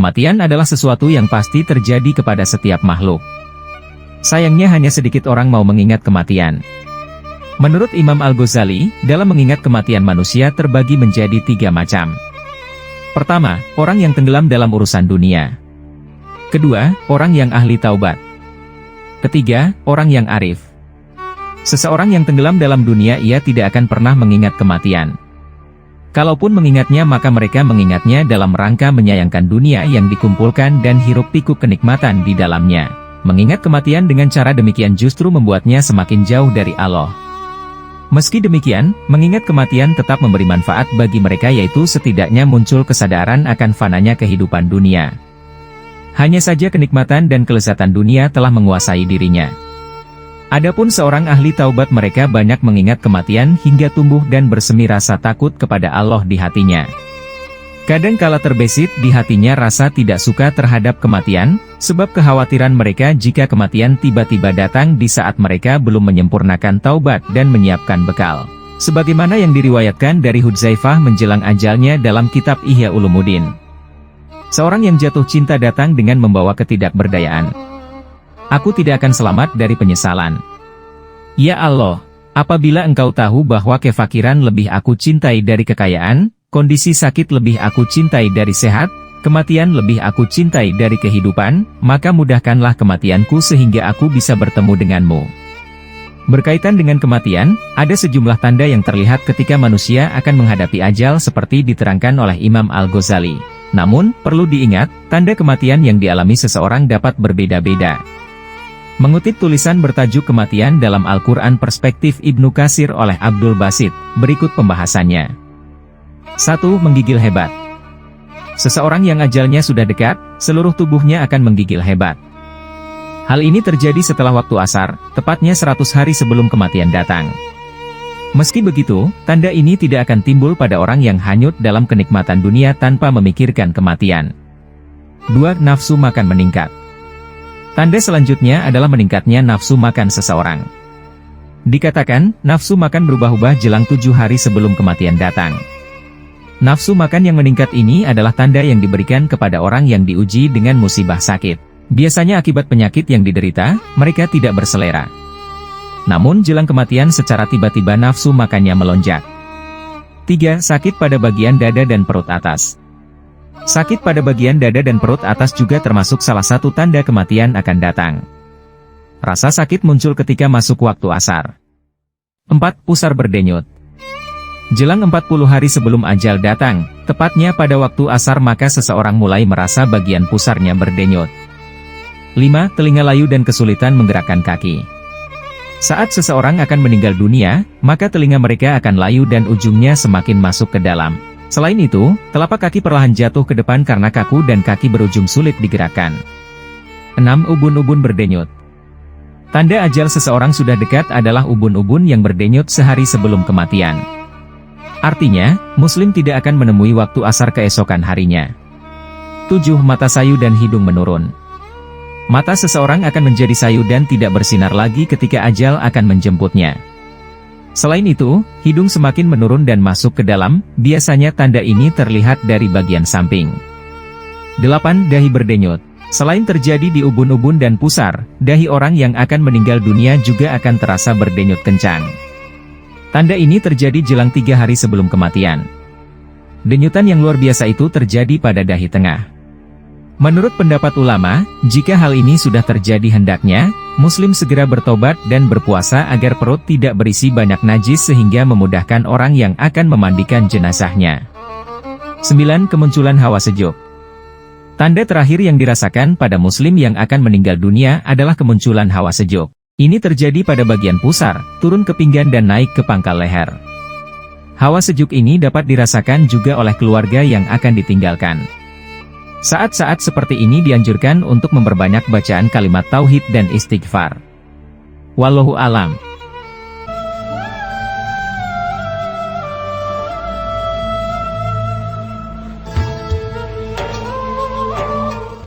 Kematian adalah sesuatu yang pasti terjadi kepada setiap makhluk. Sayangnya hanya sedikit orang mau mengingat kematian. Menurut Imam Al-Ghazali, dalam mengingat kematian manusia terbagi menjadi 3 macam. Pertama, orang yang tenggelam dalam urusan dunia. Kedua, orang yang ahli taubat. Ketiga, orang yang arif. Seseorang yang tenggelam dalam dunia ia tidak akan pernah mengingat kematian. Kalaupun mengingatnya maka mereka mengingatnya dalam rangka menyayangkan dunia yang dikumpulkan dan hiruk-pikuk kenikmatan di dalamnya. Mengingat kematian dengan cara demikian justru membuatnya semakin jauh dari Allah. Meski demikian, mengingat kematian tetap memberi manfaat bagi mereka yaitu setidaknya muncul kesadaran akan fananya kehidupan dunia. Hanya saja kenikmatan dan kelezatan dunia telah menguasai dirinya. Adapun seorang ahli taubat mereka banyak mengingat kematian hingga tumbuh dan bersemi rasa takut kepada Allah di hatinya. Kadang kala terbesit di hatinya rasa tidak suka terhadap kematian, sebab kekhawatiran mereka jika kematian tiba-tiba datang di saat mereka belum menyempurnakan taubat dan menyiapkan bekal. Sebagaimana yang diriwayatkan dari Hudzaifah menjelang ajalnya dalam kitab Ihya Ulumuddin. Seorang yang jatuh cinta datang dengan membawa ketidakberdayaan. Aku tidak akan selamat dari penyesalan. Ya Allah, apabila Engkau tahu bahwa kefakiran lebih aku cintai dari kekayaan, kondisi sakit lebih aku cintai dari sehat, kematian lebih aku cintai dari kehidupan, maka mudahkanlah kematianku sehingga aku bisa bertemu denganmu. Berkaitan dengan kematian, ada sejumlah tanda yang terlihat ketika manusia akan menghadapi ajal seperti diterangkan oleh Imam Al-Ghazali. Namun, perlu diingat, tanda kematian yang dialami seseorang dapat berbeda-beda. Mengutip tulisan bertajuk Kematian dalam Al-Quran Perspektif Ibnu Katsir oleh Abdul Basit, berikut pembahasannya. 1. Menggigil hebat. Seseorang yang ajalnya sudah dekat, seluruh tubuhnya akan menggigil hebat. Hal ini terjadi setelah waktu asar, tepatnya 100 hari sebelum kematian datang. Meski begitu, tanda ini tidak akan timbul pada orang yang hanyut dalam kenikmatan dunia tanpa memikirkan kematian. 2. Nafsu makan meningkat. Tanda selanjutnya adalah meningkatnya nafsu makan seseorang. Dikatakan, nafsu makan berubah-ubah jelang 7 hari sebelum kematian datang. Nafsu makan yang meningkat ini adalah tanda yang diberikan kepada orang yang diuji dengan musibah sakit. Biasanya akibat penyakit yang diderita, mereka tidak berselera. Namun jelang kematian secara tiba-tiba nafsu makannya melonjak. 3. Sakit pada bagian dada dan perut atas. Sakit pada bagian dada dan perut atas juga termasuk salah satu tanda kematian akan datang. Rasa sakit muncul ketika masuk waktu asar. 4. Pusar berdenyut. Jelang 40 hari sebelum ajal datang, tepatnya pada waktu asar maka seseorang mulai merasa bagian pusarnya berdenyut. 5. Telinga layu dan kesulitan menggerakkan kaki. Saat seseorang akan meninggal dunia, maka telinga mereka akan layu dan ujungnya semakin masuk ke dalam. Selain itu, telapak kaki perlahan jatuh ke depan karena kaku dan kaki berujung sulit digerakkan. 6. Ubun-ubun berdenyut. Tanda ajal seseorang sudah dekat adalah ubun-ubun yang berdenyut sehari sebelum kematian. Artinya, Muslim tidak akan menemui waktu asar keesokan harinya. 7. Mata sayu dan hidung menurun. Mata seseorang akan menjadi sayu dan tidak bersinar lagi ketika ajal akan menjemputnya. Selain itu, hidung semakin menurun dan masuk ke dalam, biasanya tanda ini terlihat dari bagian samping. 8. Dahi berdenyut. Selain terjadi di ubun-ubun dan pusar, dahi orang yang akan meninggal dunia juga akan terasa berdenyut kencang. Tanda ini terjadi jelang 3 hari sebelum kematian. Denyutan yang luar biasa itu terjadi pada dahi tengah. Menurut pendapat ulama, jika hal ini sudah terjadi hendaknya, Muslim segera bertobat dan berpuasa agar perut tidak berisi banyak najis sehingga memudahkan orang yang akan memandikan jenazahnya. 9. Kemunculan hawa sejuk. Tanda terakhir yang dirasakan pada Muslim yang akan meninggal dunia adalah kemunculan hawa sejuk. Ini terjadi pada bagian pusar, turun ke pinggang dan naik ke pangkal leher. Hawa sejuk ini dapat dirasakan juga oleh keluarga yang akan ditinggalkan. Saat-saat seperti ini dianjurkan untuk memperbanyak bacaan kalimat tauhid dan istighfar. Wallahu alam.